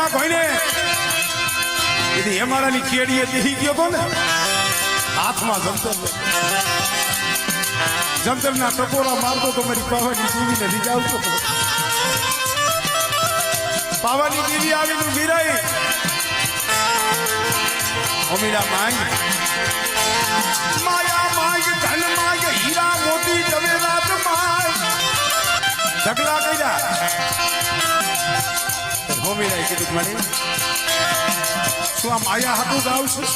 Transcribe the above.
કા કોઈને કીધી અમારાની કેડીએ દેહી ગયો તો ને હાથમાં જંતરના ટકોરા મારતો તો મારી પાવાની દેવીને રીજાવતો પાવાની દેવી આવીને વીરાઈ અમીરા માંગ માયા માંગ ધન માંગ હીરા મોતી જવેરાત માંગ ઢગલા કર્યા હોમીરાઈ કીધું મને શું આ માયા હતું ગાવ છું